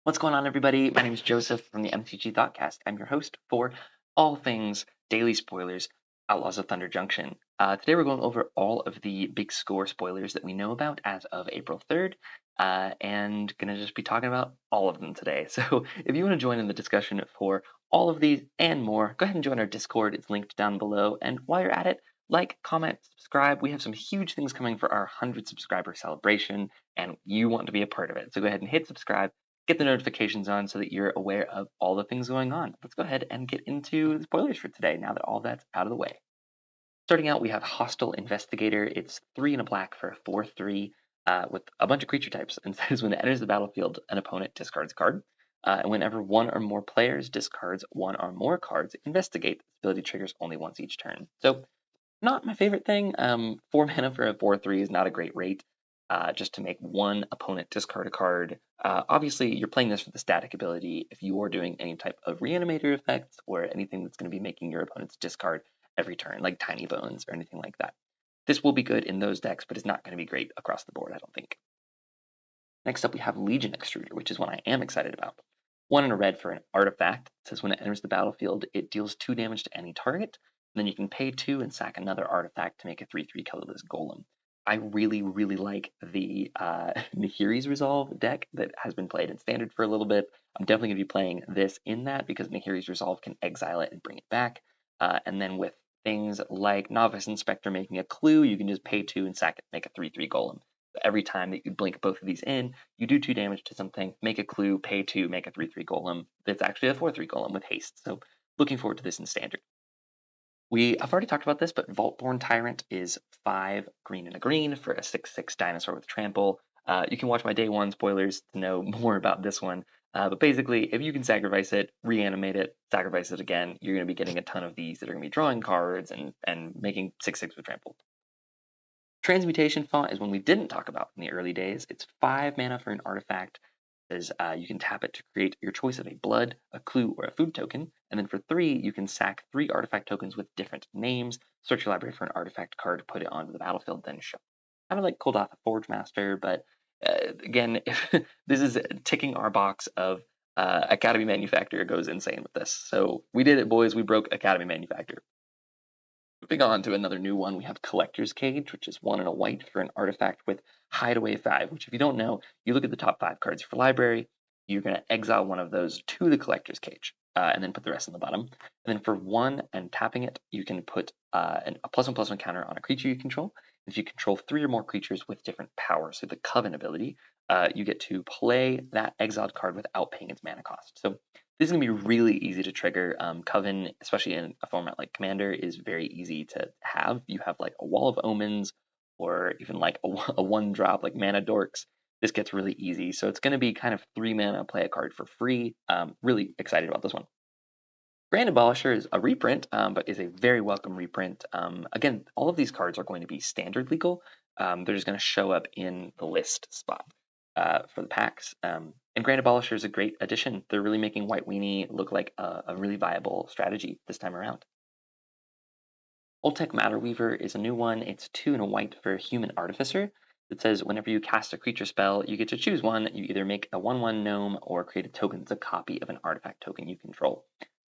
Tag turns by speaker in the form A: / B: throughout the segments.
A: What's going on, everybody? My name is Joseph from the MTG Thoughtcast. I'm your host for all things daily spoilers, Outlaws of Thunder Junction. Today we're going over all of the big score spoilers that we know about as of April 3rd, and going to just be talking about all of them today. So if you want to join in the discussion for all of these and more, go ahead and join our Discord. It's linked down below. And while you're at it, like, comment, subscribe. We have some huge things coming for our 100 subscriber celebration, and you want to be a part of it. So go ahead and hit subscribe. Get the notifications on so that you're aware of all the things going on. Let's go ahead and get into the spoilers for today now that all that's out of the way. Starting out, we have Hostile Investigator. It's 3 and a black for a 4/3 with a bunch of creature types. And says when it enters the battlefield, an opponent discards a card. And whenever one or more players discards one or more cards, investigate. This ability triggers only once each turn. So not my favorite thing. 4 mana for a 4/3 is not a great rate. Just to make one opponent discard a card. Obviously, you're playing this for the static ability. If you are doing any type of reanimator effects or anything that's going to be making your opponents discard every turn, like Tiny Bones or anything like that, this will be good in those decks, but it's not going to be great across the board, I don't think. Next up, we have Legion Extruder, which is one I am excited about. 1 and a red for an artifact. It says when it enters the battlefield, it deals 2 damage to any target. Then you can pay 2 and sack another artifact to make a 3/3 colorless golem. I really like the Nahiri's Resolve deck that has been played in Standard for a little bit. I'm definitely going to be playing this in that because Nahiri's Resolve can exile it and bring it back. And then with things like Novice Inspector making a clue, you can just pay 2 and sack it, make a 3/3 golem. Every time that you blink both of these in, you do 2 damage to something, make a clue, pay 2, make a 3/3 golem. That's actually a 4/3 golem with haste. So looking forward to this in Standard. I've already talked about this, but Vaultborn Tyrant is 5 green and a green for a 6/6 dinosaur with trample. You can watch my day 1 spoilers to know more about this one. But basically, if you can sacrifice it, reanimate it, sacrifice it again, you're going to be getting a ton of these that are going to be drawing cards and making 6/6 with trample. Transmutation Font is one we didn't talk about in the early days. It's 5 mana for an artifact. You can tap it to create your choice of a blood, a clue, or a food token. And then for 3, you can sack 3 artifact tokens with different names, search your library for an artifact card, put it onto the battlefield, then show. Kind of like Koldath Forge Master, but again, this is ticking our box of Academy Manufacturer goes insane with this. So we did it, boys. We broke Academy Manufacturer. Moving on to another new one, we have Collector's Cage, which is 1 and a white for an artifact with Hideaway 5, which if you don't know, you look at the top 5 cards for library, you're going to exile one of those to the Collector's Cage, and then put the rest on the bottom. And then for 1 and tapping it, you can put a +1/+1 counter on a creature you control. If you control 3 or more creatures with different powers, so the Coven ability, you get to play that exiled card without paying its mana cost. So this is going to be really easy to trigger. Coven, especially in a format like Commander, is very easy to have. You have like a Wall of Omens or even like a 1-drop like Mana Dorks. This gets really easy. So it's going to be kind of 3 mana, play a card for free. Really excited about this one. Grand Abolisher is a reprint, but is a very welcome reprint. Again, all of these cards are going to be standard legal. They're just going to show up in the list spot for the packs. And Grand Abolisher is a great addition. They're really making White Weenie look like a really viable strategy this time around. Oltec Matter Weaver is a new one. It's 2 and a white for Human Artificer. It says whenever you cast a creature spell, you get to choose one. You either make a 1/1 gnome or create a token that's a copy of an artifact token you control.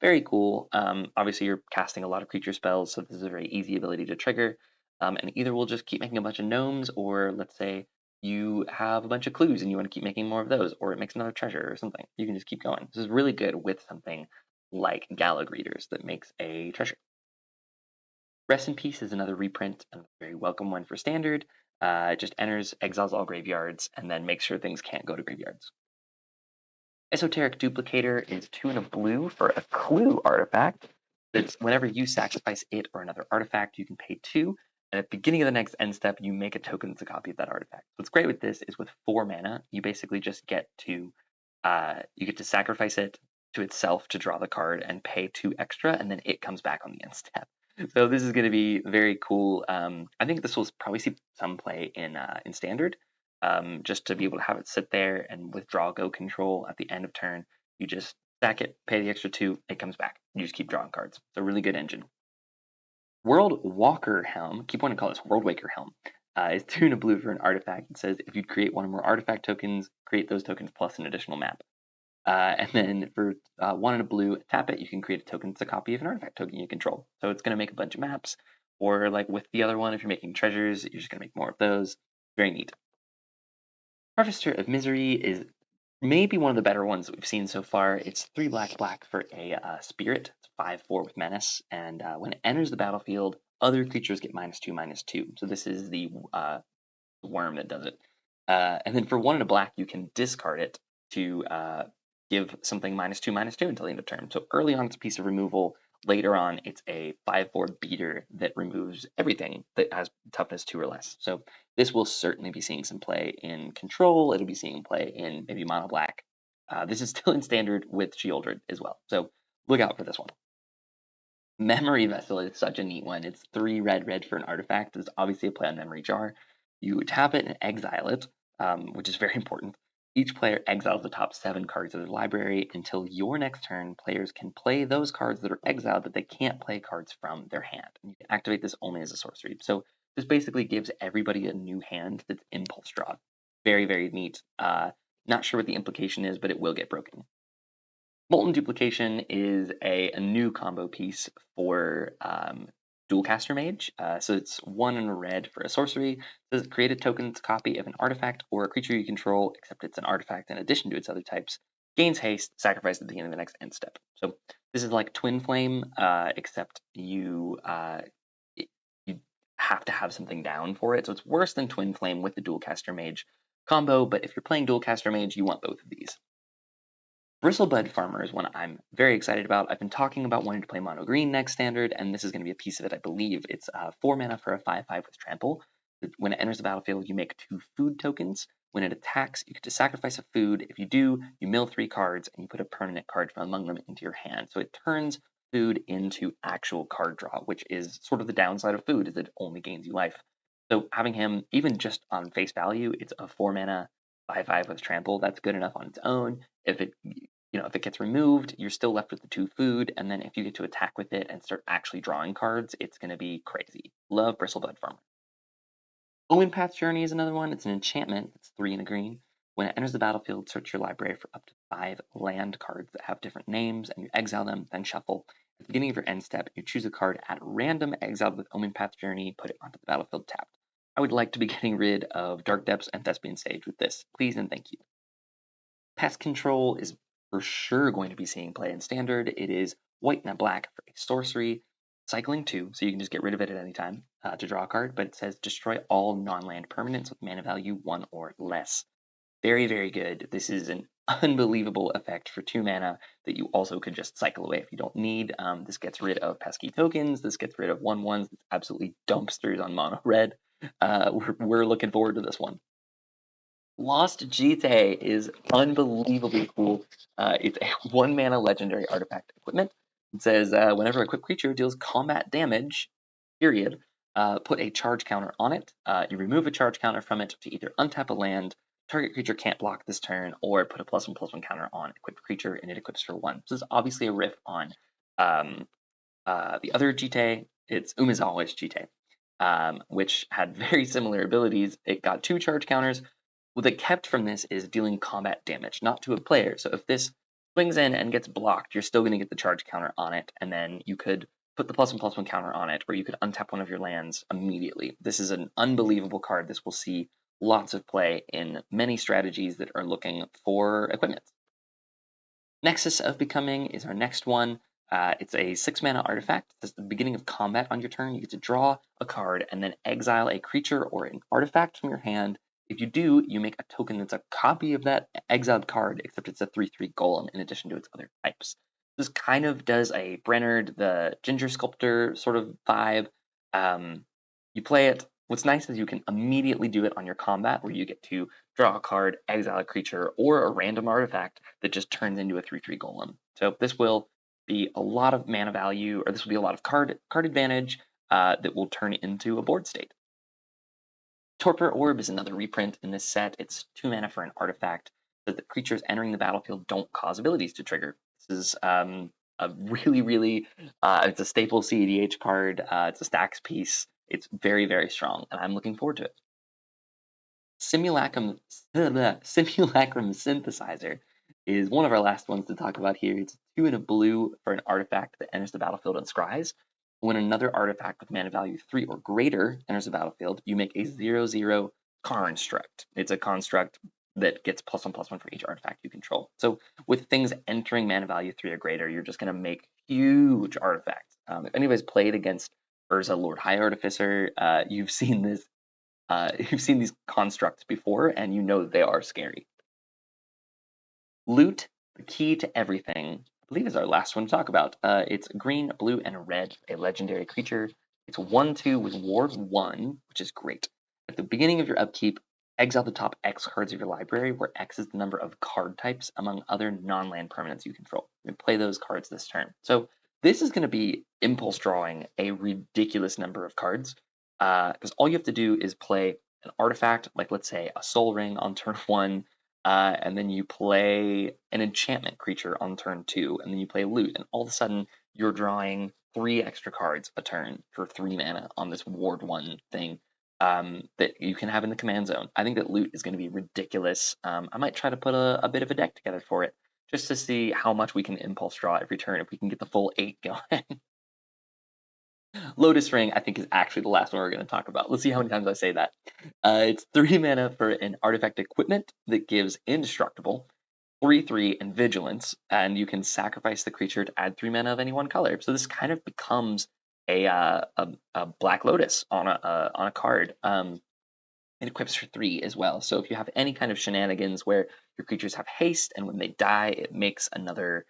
A: Very cool. Obviously, you're casting a lot of creature spells, so this is a very easy ability to trigger. And either we'll just keep making a bunch of gnomes, or let's say you have a bunch of clues and you want to keep making more of those, or it makes another treasure or something. You can just keep going. This is really good with something like Gala Greeters that makes a treasure. Rest in Peace is another reprint, and a very welcome one for Standard. It just enters, exiles all graveyards, and then makes sure things can't go to graveyards. Esoteric Duplicator is 2 and a blue for a clue artifact. That's whenever you sacrifice it or another artifact, you can pay 2. And at the beginning of the next end step, you make a token that's a copy of that artifact. What's great with this is with 4 mana, you basically just get to sacrifice it to itself to draw the card and pay 2 extra, and then it comes back on the end step. So this is going to be very cool. I think this will probably see some play in Standard. Just to be able to have it sit there and withdraw go control at the end of turn. You just stack it, pay the extra 2, it comes back. You just keep drawing cards. It's a really good engine. World Walker Helm, keep wanting to call this World Waker Helm, is 2 and a blue for an artifact. It says if you create 1 or more artifact tokens, create those tokens plus an additional map. And then for 1 and a blue, tap it, you can create a token that's a copy of an artifact token you control. So it's going to make a bunch of maps, or like with the other one, if you're making treasures, you're just going to make more of those. Very neat. Harvester of Misery is maybe one of the better ones that we've seen so far. It's 3 black black for a spirit. It's 5/4 with menace, and when it enters the battlefield, other creatures get -2/-2. So this is the worm that does it. And then for 1 and a black, you can discard it to give something -2/-2 until the end of turn. So early on, it's a piece of removal. Later on, it's a 5/4 beater that removes everything that has toughness 2 or less. So this will certainly be seeing some play in control. It'll be seeing play in maybe mono black. This is still in standard with Shieldred as well. So look out for this one. Memory Vessel is such a neat one. It's 3 red for an artifact. It's obviously a play on Memory Jar. You tap it and exile it, which is very important. Each player exiles the top 7 cards of their library until your next turn. Players can play those cards that are exiled, but they can't play cards from their hand. And you can activate this only as a sorcery. So this basically gives everybody a new hand that's impulse draw. Very, very neat. Not sure what the implication is, but it will get broken. Molten Duplication is a new combo piece for Dualcaster Mage. So it's 1 and a red for a sorcery. It says create a token copy of an artifact or a creature you control, except it's an artifact in addition to its other types. Gains haste, sacrifice at the beginning of the next end step. So this is like Twin Flame, except you have to have something down for it. So it's worse than Twin Flame with the Dualcaster Mage combo, but if you're playing Dualcaster Mage, you want both of these. Bristlebud Farmer is one I'm very excited about. I've been talking about wanting to play mono green next standard, and this is going to be a piece of it, I believe. It's 4 mana for a 5/5 with trample. When it enters the battlefield, you make 2 food tokens. When it attacks, you get to sacrifice a food. If you do, you mill 3 cards, and you put a permanent card from among them into your hand. So it turns food into actual card draw, which is sort of the downside of food, is it only gains you life. So having him, even just on face value, it's a 4 mana 5/5 with trample. That's good enough on its own. If it gets removed, you're still left with the 2 food, and then if you get to attack with it and start actually drawing cards, it's going to be crazy. Love Bristlebud Farmer. Owen Path Journey is another one. It's an enchantment. It's 3 and a green. When it enters the battlefield, search your library for up to 5 land cards that have different names, and you exile them, then shuffle. At the beginning of your end step, you choose a card at random exiled with Omen Path Journey, put it onto the battlefield tapped. I would like to be getting rid of Dark Depths and Thespian Sage with this. Please and thank you. Pest Control is for sure going to be seeing play in standard. It is white and a black for a sorcery, cycling 2, so you can just get rid of it at any time to draw a card, but it says destroy all non-land permanents with mana value 1 or less. Very, very good. This is an unbelievable effect for 2 mana that you also could just cycle away if you don't need. This gets rid of pesky tokens. This gets rid of 1/1s. It's absolutely dumpsters on mono red. We're looking forward to this one. Lost Jite is unbelievably cool. It's a 1 mana legendary artifact equipment. It says whenever a equipped creature deals combat damage, period, put a charge counter on it. You remove a charge counter from it to either untap a land, target creature can't block this turn, or put a +1/+1 counter on equipped creature and it equips for 1. So this is obviously a riff on the other Jite. It's Umezawa's Jite, which had very similar abilities. It got 2 charge counters. What they kept from this is dealing combat damage, not to a player. So if this swings in and gets blocked, you're still going to get the charge counter on it, and then you could put the +1/+1 counter on it, or you could untap one of your lands immediately. This is an unbelievable card. This will see lots of play in many strategies that are looking for equipment. Nexus of Becoming is our next one. It's a 6 mana artifact. At the beginning of combat on your turn, you get to draw a card and then exile a creature or an artifact from your hand. If you do, you make a token that's a copy of that exiled card, except it's a 3/3 golem in addition to its other types. This kind of does a Brennard, the Ginger Sculptor sort of vibe. You play it. What's nice is you can immediately do it on your combat, where you get to draw a card, exile a creature, or a random artifact that just turns into a 3/3 golem. So this will be a lot of mana value, or this will be a lot of card advantage that will turn into a board state. Torpor Orb is another reprint in this set. It's 2 mana for an artifact so that creatures entering the battlefield don't cause abilities to trigger. This is a really, it's a staple CEDH card. It's a stacks piece. It's very, very strong, and I'm looking forward to it. Simulacrum Synthesizer is one of our last ones to talk about here. It's 2 and a blue for an artifact that enters the battlefield on scries. When another artifact with mana value 3 or greater enters the battlefield, you make a 0/0 construct. It's a construct that gets +1/+1 for each artifact you control. So with things entering mana value 3 or greater, you're just going to make huge artifacts. If anybody's played against Urza Lord High Artificer, you've seen this. You've seen these constructs before, and you know that they are scary. Loot, the key to everything, I believe is our last one to talk about. It's green, blue, and red, a legendary creature. It's 1/2 with Ward 1, which is great. At the beginning of your upkeep, exile the top X cards of your library, where X is the number of card types among other non-land permanents you control. You can play those cards this turn. So this is going to be impulse drawing a ridiculous number of cards, because all you have to do is play an artifact, like let's say a Soul Ring on turn 1, and then you play an enchantment creature on turn 2, and then you play loot, and all of a sudden you're drawing 3 extra cards a turn for 3 mana on this Ward 1 thing that you can have in the command zone. I think that loot is going to be ridiculous. I might try to put a bit of a deck together for it, just to see how much we can impulse draw every turn if we can get the full 8 going. Lotus Ring, I think, is actually the last one we're going to talk about. Let's see how many times I say that. It's 3 mana for an artifact equipment that gives Indestructible, 3/3, and Vigilance, and you can sacrifice the creature to add 3 mana of any one color. So this kind of becomes a Black Lotus on a card. It equips for 3 as well. So if you have any kind of shenanigans where your creatures have haste, and when they die, it makes another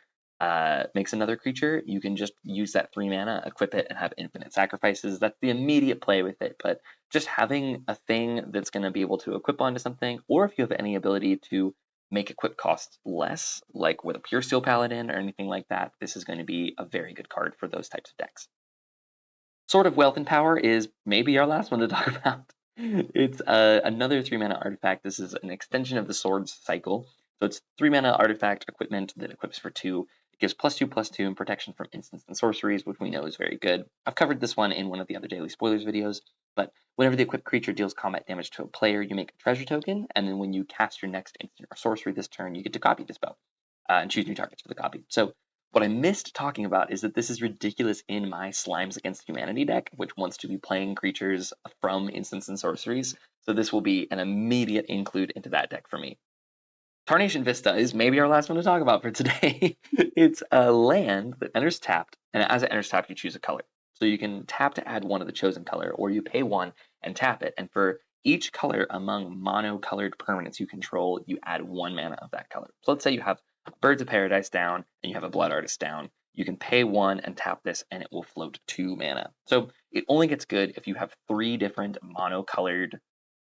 A: creature, you can just use that 3 mana, equip it, and have infinite sacrifices. That's the immediate play with it. But just having a thing that's going to be able to equip onto something, or if you have any ability to make equip costs less, like with a Pure Steel Paladin or anything like that, this is going to be a very good card for those types of decks. Sword of Wealth and Power is maybe our last one to talk about. It's another 3 mana artifact. This is an extension of the Swords cycle. So it's 3 mana artifact equipment that equips for 2. It gives +2/+2 and protection from instants and sorceries, which we know is very good. I've covered this one in one of the other Daily Spoilers videos, but whenever the equipped creature deals combat damage to a player, you make a treasure token, and then when you cast your next instant or sorcery this turn, you get to copy this spell and choose new targets for the copy. So what I missed talking about is that this is ridiculous in my Slimes Against Humanity deck, which wants to be playing creatures from instants and sorceries. So this will be an immediate include into that deck for me. Tarnation Vista is maybe our last one to talk about for today. It's a land that enters tapped, and as it enters tapped, you choose a color. So you can tap to add one of the chosen color, or you pay 1 and tap it. And for each color among mono-colored permanents you control, you add 1 mana of that color. So let's say you have Birds of Paradise down, and you have a Blood Artist down. You can pay 1 and tap this, and it will float 2 mana. So it only gets good if you have 3 different mono-colored,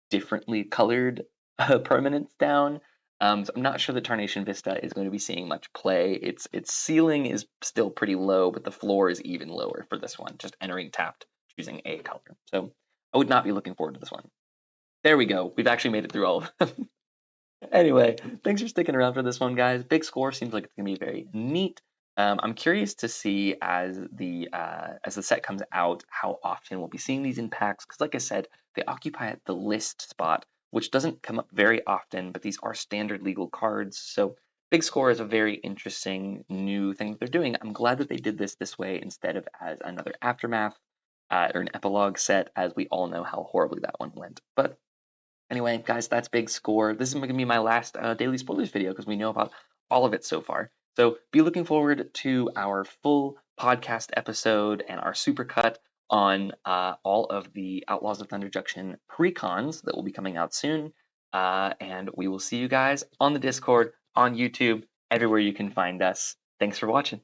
A: differently colored permanents down. So I'm not sure that Tarnation Vista is going to be seeing much play. Its ceiling is still pretty low, but the floor is even lower for this one, just entering tapped, choosing a color. So I would not be looking forward to this one. There we go. We've actually made it through all of them. Anyway, thanks for sticking around for this one, guys. Big Score seems like it's going to be very neat. I'm curious to see as the set comes out how often we'll be seeing these in packs, because like I said, they occupy the list spot, which doesn't come up very often, but these are standard legal cards. So Big Score is a very interesting new thing that they're doing. I'm glad that they did this way instead of as another Aftermath or an epilogue set, as we all know how horribly that one went. But anyway, guys, that's Big Score. This is going to be my last Daily Spoilers video because we know about all of it so far. So be looking forward to our full podcast episode and our supercut on all of the Outlaws of Thunder Junction pre-cons that will be coming out soon. And we will see you guys on the Discord, on YouTube, everywhere you can find us. Thanks for watching.